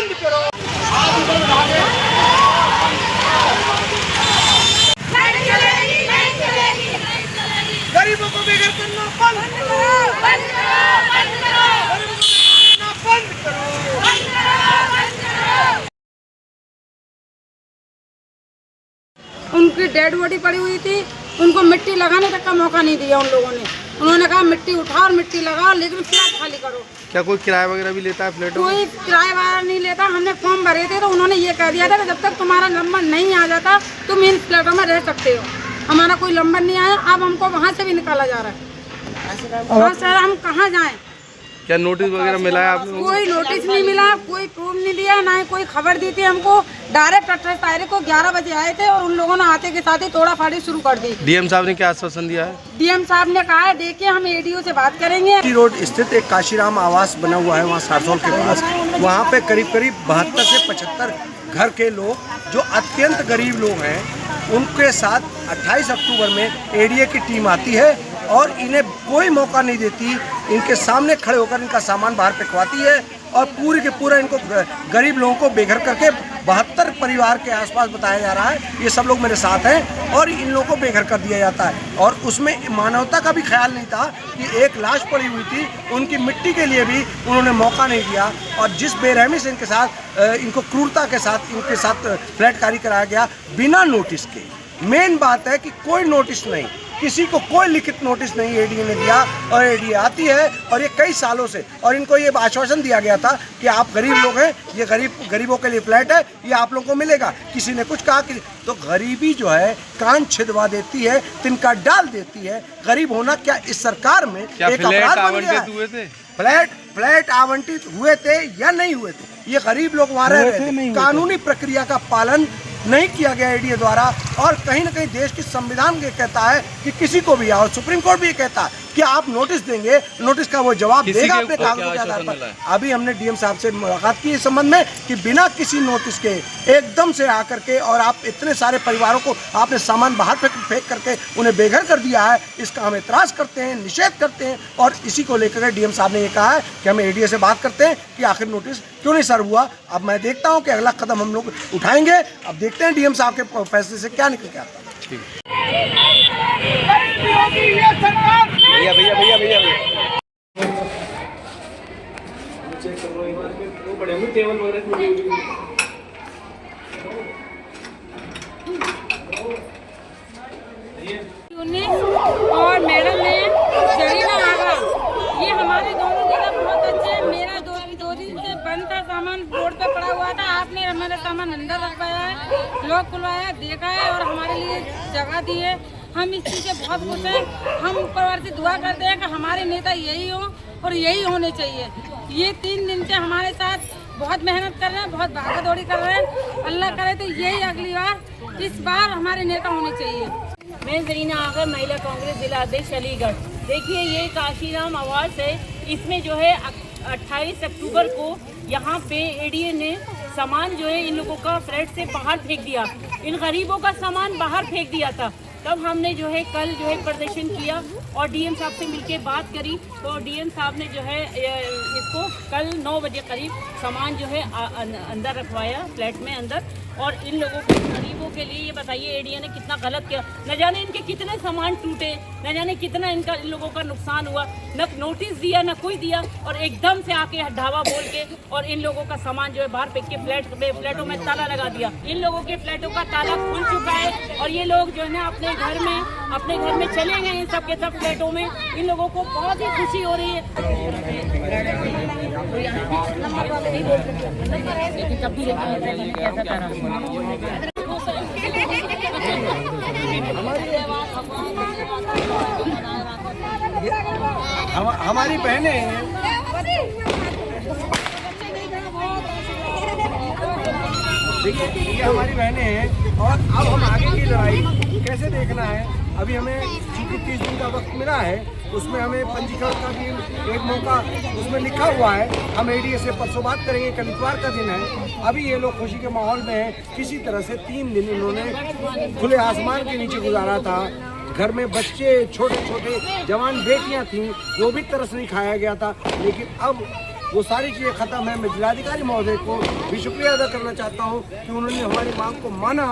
बंद करो। गरीबों को बेघर करना बंद करो, बंद करो, बंद करो, बंद करो, बंद करो। उनकी डेड बॉडी पड़ी हुई थी, उनको मिट्टी लगाने तक का मौका नहीं दिया उन लोगों ने। उन्होंने कहा मिट्टी उठाओ और मिट्टी लगाओ, लेकिन फ्लैट खाली करो। क्या कोई किराया वगैरह भी लेता है फ्लैटों में? कोई किराया वगैरह नहीं लेता। हमने फॉर्म भरे थे तो उन्होंने ये कह दिया था कि जब तक तुम्हारा नंबर नहीं आ जाता तुम इन फ्लैटों में रह सकते हो। हमारा कोई नंबर नहीं आया, अब हमको वहाँ से भी निकाला जा रहा है। हाँ सर, हम कहाँ जाएं? क्या नोटिस वगैरह मिला है आपको? कोई नोटिस नहीं मिला, कोई प्रूफ नहीं दिया, ना ही कोई खबर दी थी हमको। डायरेक्ट 28 तारीख को 11 बजे आए थे और उन लोगों ने आते के साथ ही तोड़ा फाड़ी शुरू कर दी। डीएम साहब ने क्या आश्वासन दिया है? डीएम साहब ने कहा है देखिए हम एडीओ से बात करेंगे। रोड स्थित एक काशीराम आवास बना हुआ है वहाँ सारसोल के पास, वहाँ पे करीब 72 से 75 घर के लोग जो अत्यंत गरीब लोग हैं, उनके साथ 28 अक्टूबर में एडीए की टीम आती है और इन्हें कोई मौका नहीं देती। इनके सामने खड़े होकर इनका सामान बाहर फेंकवाती है और पूरी के पूरा इनको गरीब लोगों को बेघर करके 72 परिवार के आसपास बताया जा रहा है, ये सब लोग मेरे साथ हैं, और इन लोगों को बेघर कर दिया जाता है। और उसमें मानवता का भी ख्याल नहीं था कि एक लाश पड़ी हुई थी, उनकी मिट्टी के लिए भी उन्होंने मौका नहीं दिया। और जिस बेरहमी से इनके साथ इनको क्रूरता के साथ इनके साथ फ्लैटकारी कराया गया बिना नोटिस के। मेन बात है कि कोई नोटिस नहीं, किसी को कोई लिखित नोटिस नहीं एडीए ने दिया, और एडीए आती है और ये कई सालों से, और इनको ये आश्वासन दिया गया था कि आप गरीब लोग हैं, ये गरीबों के लिए फ्लैट है, ये आप लोगों को मिलेगा। किसी ने कुछ कहा कि तो गरीबी जो है कान छिदवा देती है, तिनका डाल देती है। गरीब होना क्या इस सरकार में एक अपराध बन गया है? फ्लैट आवंटित हुए थे या नहीं हुए थे, ये गरीब लोग वहाँ रह रहे थे। कानूनी प्रक्रिया का पालन नहीं किया गया एडीए द्वारा, और कहीं ना कहीं देश की संविधान ये कहता है कि किसी को भी, और सुप्रीम कोर्ट भी ये कहता है कि आप नोटिस देंगे, नोटिस का वो जवाब देगा अपने कागजों के आधार पर। अभी हमने डीएम साहब से मुलाकात की इस संबंध में कि बिना किसी नोटिस के एकदम से आकर के, और आप इतने सारे परिवारों को आपने सामान बाहर फेंक करके उन्हें बेघर कर दिया है, इसका हम एतराज़ करते हैं, निषेध करते हैं। और इसी को लेकर डीएम साहब ने ये कहा है कि हम एडीए से बात करते हैं कि आखिर नोटिस क्यों नहीं सर्व हुआ। अब मैं देखता हूँ कि अगला कदम हम लोग उठाएंगे। अब देखते हैं डीएम साहब के फैसले से क्या निकल के आता है। भैया भैया भैया भैया और मैडम ने जरीना आगा, ये हमारे दोनों जगह बहुत अच्छे हैं। मेरा दो दिन से बंद था, सामान रोड पे पड़ा हुआ था, आपने हमारा सामान अंदर रखवाया है, लॉक खुलवाया, देखा है और हमारे लिए जगह दी है। हम इस चीज़ से बहुत खुश हैं। हम ऊपर से दुआ करते हैं कि हमारे नेता यही हो और यही होने चाहिए। ये 3 दिन से हमारे साथ बहुत मेहनत कर रहे हैं, बहुत भागा दौड़ी कर रहे हैं। अल्लाह करे तो यही अगली बार, इस बार हमारे नेता होने चाहिए। मैं जरीना आगर, महिला कांग्रेस जिला अध्यक्ष अलीगढ़। देखिए ये काशीराम आवास है, इसमें जो है 28 अक्टूबर को यहाँ पे एडीए ने सामान जो है इन लोगों का फ्लैट से बाहर फेंक दिया, इन गरीबों का सामान बाहर फेंक दिया था। तब हमने जो है कल जो है प्रदर्शन किया और डीएम साहब से मिलके बात करी, तो डीएम साहब ने जो है इसको कल 9 बजे करीब सामान जो है अंदर रखवाया फ्लैट में अंदर। और इन लोगों को, गरीबों के लिए ये बताइए एडीए ने कितना गलत किया। न जाने इनके कितने सामान टूटे, न जाने कितना इनका इन लोगों का नुकसान हुआ। न नोटिस दिया, न कोई दिया, और एकदम से आके ढावा बोल के और इन लोगों का सामान जो है बाहर फेंक के फ्लैटों में ताला लगा दिया। इन लोगों के फ्लैटों का ताला खुल चुका है और ये लोग जो है ना अपने घर में चले गए इन सब के सब फ्लैटों में। इन लोगों को बहुत ही खुशी हो रही है। हमारी बहनें हैं, देखिए ये हमारी बहनें हैं। और अब हम आगे की लड़ाई कैसे देखना है, अभी हमें चूँकि 30 दिन का वक्त मिला है, उसमें हमें पंजीकरण का भी एक मौका उसमें लिखा हुआ है। हम एडीए से परसों बात करेंगे, कल इतवार का दिन है। अभी ये लोग खुशी के माहौल में हैं। किसी तरह से 3 दिन इन्होंने खुले आसमान के नीचे गुजारा था। घर में बच्चे, छोटे छोटे जवान बेटियां थीं, वो भी तरस नहीं खाया गया था। लेकिन अब वो सारी चीज़ें खत्म है। मैं जिलाधिकारी महोदय को भी शुक्रिया अदा करना चाहता हूँ कि उन्होंने हमारी मांग को माना।